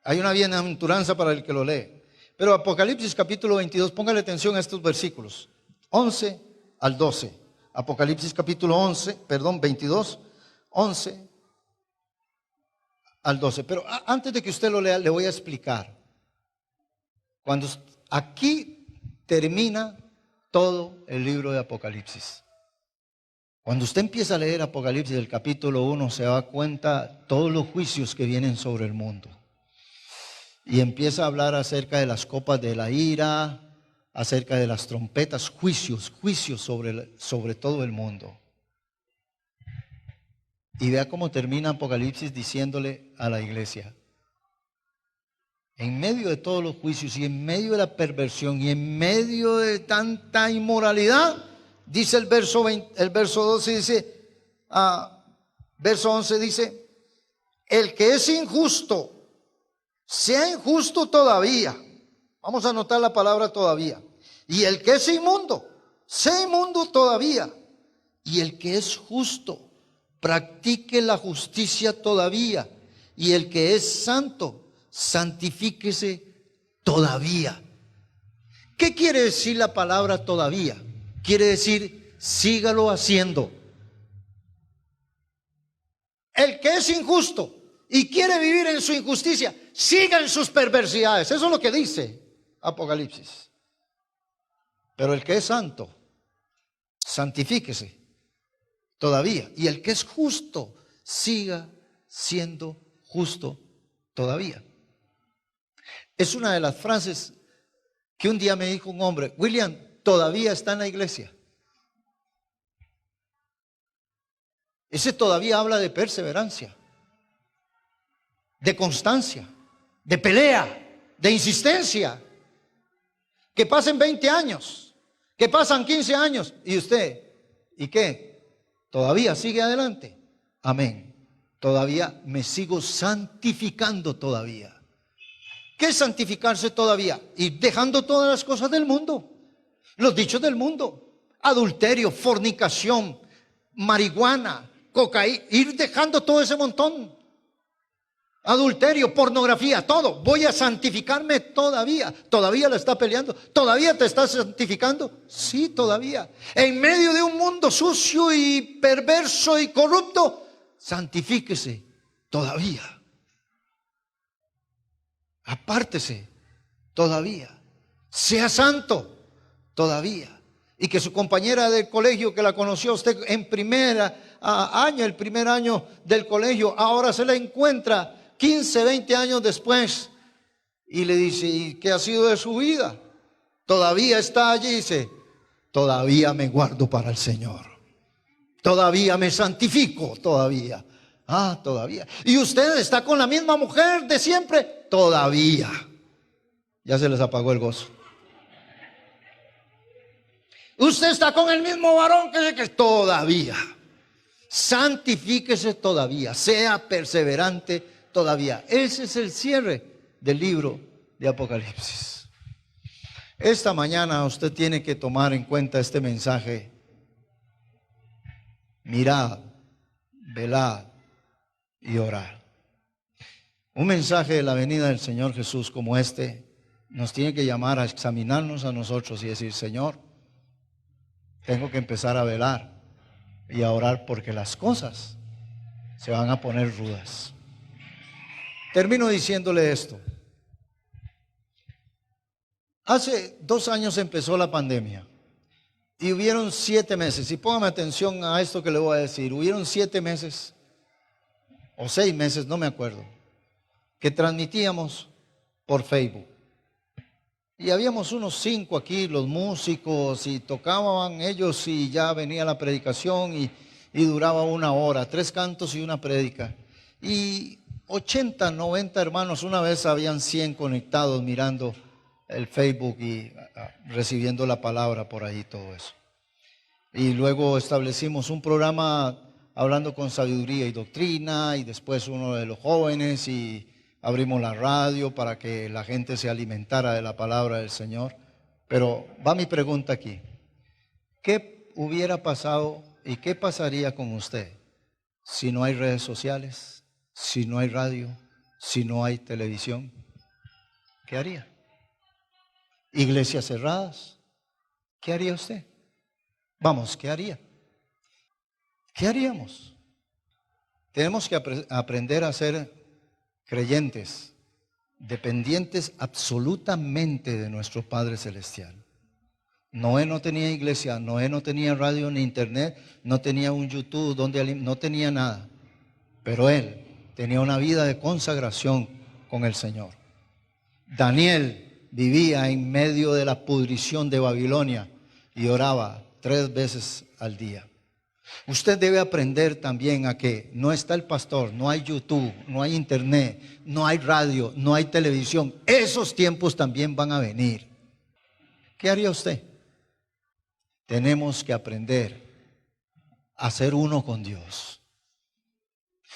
Hay una bienaventuranza para el que lo lee. Pero Apocalipsis capítulo 22, póngale atención a estos versículos. 11 al 12. Apocalipsis capítulo 22, 11 al 12. Pero antes de que usted lo lea, le voy a explicar. Cuando aquí termina todo el libro de Apocalipsis. Cuando usted empieza a leer Apocalipsis del capítulo 1, se da cuenta todos los juicios que vienen sobre el mundo. Y empieza a hablar acerca de las copas de la ira, acerca de las trompetas, juicios sobre todo el mundo. Y vea cómo termina Apocalipsis diciéndole a la iglesia: en medio de todos los juicios y en medio de la perversión y en medio de tanta inmoralidad, dice el verso 12, dice, verso 11 dice, el que es injusto, sea injusto todavía. Vamos a anotar la palabra todavía. Y el que es inmundo, sea inmundo todavía. Y el que es justo, practique la justicia todavía. Y el que es santo, santifíquese todavía. ¿Qué quiere decir la palabra todavía? Quiere decir, sígalo haciendo. El que es injusto y quiere vivir en su injusticia, siga en sus perversidades. Eso es lo que dice Apocalipsis. Pero el que es santo, santifíquese todavía. Y el que es justo, siga siendo justo todavía. Es una de las frases que un día me dijo un hombre: William, todavía está en la iglesia. Ese todavía habla de perseverancia, de constancia, de pelea, de insistencia. Que pasen 20 años, que pasan 15 años, y usted, ¿y qué? ¿Todavía sigue adelante? Amén. Todavía me sigo santificando todavía. ¿Qué es santificarse todavía? Ir dejando todas las cosas del mundo, los dichos del mundo, adulterio, fornicación, marihuana, cocaína, ir dejando todo ese montón. Adulterio, pornografía, todo. Voy a santificarme todavía. ¿Todavía la está peleando? ¿Todavía te estás santificando? Sí, todavía. En medio de un mundo sucio y perverso y corrupto, santifíquese todavía. Apártese todavía. Sea santo todavía. Y que su compañera del colegio, que la conoció a usted en el primer año del colegio, ahora se la encuentra 15, 20 años después y le dice: ¿y qué ha sido de su vida? Todavía está allí. Dice: todavía me guardo para el Señor, todavía me santifico, todavía. Todavía. ¿Y usted está con la misma mujer de siempre? Todavía. Ya se les apagó el gozo. Usted está con el mismo varón que todavía. Santifíquese todavía, sea perseverante todavía. Ese es el cierre del libro de Apocalipsis. Esta mañana usted tiene que tomar en cuenta este mensaje: mirad, velad y orad. Un mensaje de la venida del Señor Jesús como este nos tiene que llamar a examinarnos a nosotros y decir: Señor, tengo que empezar a velar y a orar, porque las cosas se van a poner rudas. Termino diciéndole esto. Hace 2 años empezó la pandemia y hubieron 7 meses, y póngame atención a esto que le voy a decir. Hubieron 7 meses o 6 meses, no me acuerdo, que transmitíamos por Facebook. Y habíamos unos 5 aquí, los músicos, y tocaban ellos y ya venía la predicación y duraba 1 hora, 3 cantos y una prédica. Y 80, 90 hermanos, una vez habían 100 conectados mirando el Facebook y recibiendo la palabra por ahí, todo eso. Y luego establecimos un programa hablando con sabiduría y doctrina, y después uno de los jóvenes, y abrimos la radio para que la gente se alimentara de la palabra del Señor. Pero va mi pregunta aquí: ¿qué hubiera pasado y qué pasaría con usted si no hay redes sociales, si no hay radio, si no hay televisión? ¿Qué haría? Iglesias cerradas. ¿Qué haría usted? Vamos, ¿qué haría? ¿Qué haríamos? Tenemos que aprender a ser creyentes, dependientes absolutamente de nuestro Padre Celestial. Noé no tenía iglesia, Noé no tenía radio ni internet, no tenía un YouTube, no tenía nada. Pero él tenía una vida de consagración con el Señor. Daniel vivía en medio de la pudrición de Babilonia y oraba 3 veces al día. Usted debe aprender también a que no está el pastor, no hay YouTube, no hay internet, no hay radio, no hay televisión. Esos tiempos también van a venir. ¿Qué haría usted? Tenemos que aprender a ser uno con Dios.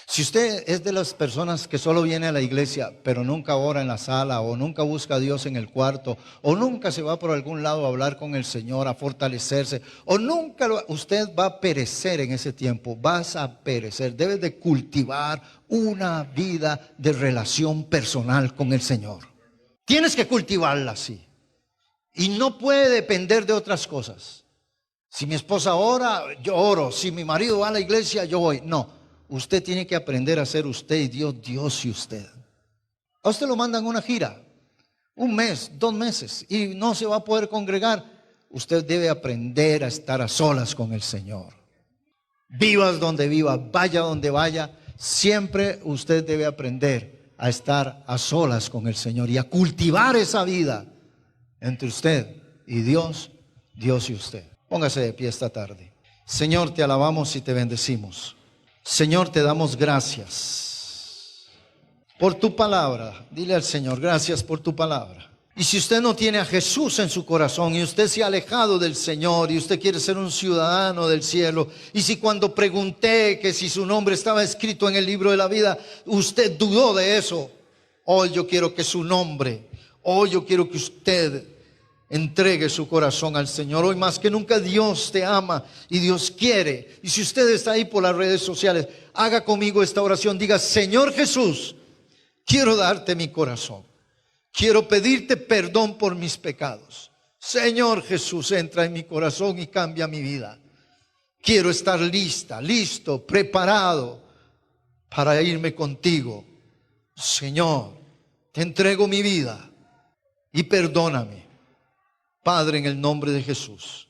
Si usted es de las personas que solo viene a la iglesia, pero nunca ora en la sala, o nunca busca a Dios en el cuarto, o nunca se va por algún lado a hablar con el Señor, a fortalecerse, o nunca usted va a perecer en ese tiempo, vas a perecer. Debes de cultivar una vida de relación personal con el Señor. Tienes que cultivarla así. Y no puede depender de otras cosas. Si mi esposa ora, yo oro. Si mi marido va a la iglesia, yo voy. No. Usted tiene que aprender a ser usted y Dios, Dios y usted. A usted lo mandan a una gira, 1 mes, 2 meses, y no se va a poder congregar. Usted debe aprender a estar a solas con el Señor. Vivas donde viva, vaya donde vaya, siempre usted debe aprender a estar a solas con el Señor y a cultivar esa vida entre usted y Dios, Dios y usted. Póngase de pie esta tarde. Señor, te alabamos y te bendecimos. Señor, te damos gracias por tu palabra. Dile al Señor, gracias por tu palabra. Y si usted no tiene a Jesús en su corazón y usted se ha alejado del Señor y usted quiere ser un ciudadano del cielo, y si cuando pregunté que si su nombre estaba escrito en el libro de la vida, usted dudó de eso, hoy yo quiero que su nombre, hoy yo quiero que usted entregue su corazón al Señor. Hoy más que nunca Dios te ama y Dios quiere. Y si usted está ahí por las redes sociales, haga conmigo esta oración. Diga, Señor Jesús, quiero darte mi corazón. Quiero pedirte perdón por mis pecados. Señor Jesús, entra en mi corazón y cambia mi vida. Quiero estar listo, preparado para irme contigo. Señor, te entrego mi vida y perdóname. Padre, en el nombre de Jesús.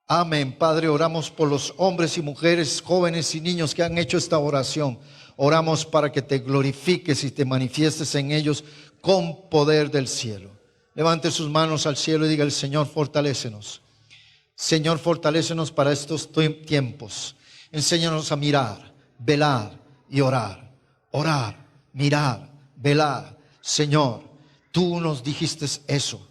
Amén. Padre, oramos por los hombres y mujeres, jóvenes y niños que han hecho esta oración. Oramos para que te glorifiques y te manifiestes en ellos con poder del cielo. Levante sus manos al cielo y diga al Señor, fortalécenos. Señor, fortalécenos para estos tiempos. Enséñanos a mirar, velar y orar. Orar, mirar, velar. Señor, tú nos dijiste eso.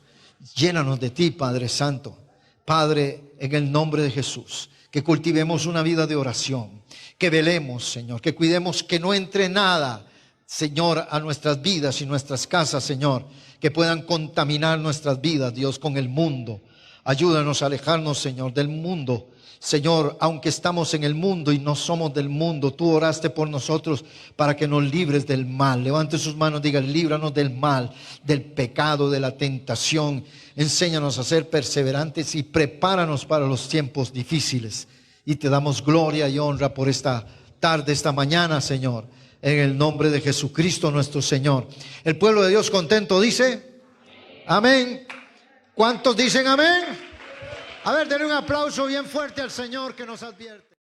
Llénanos de ti, Padre Santo. Padre, en el nombre de Jesús, que cultivemos una vida de oración, que velemos, Señor, que cuidemos que no entre nada, Señor, a nuestras vidas y nuestras casas, Señor, que puedan contaminar nuestras vidas, Dios, con el mundo. Ayúdanos a alejarnos, Señor, del mundo. Señor, aunque estamos en el mundo y no somos del mundo, tú oraste por nosotros para que nos libres del mal. Levante sus manos, diga, líbranos del mal, del pecado, de la tentación. Enséñanos a ser perseverantes y prepáranos para los tiempos difíciles. Y te damos gloria y honra por esta tarde, esta mañana, Señor, en el nombre de Jesucristo nuestro Señor. El pueblo de Dios contento dice, amén. ¿Cuántos dicen amén? A ver, denle un aplauso bien fuerte al Señor que nos advierte.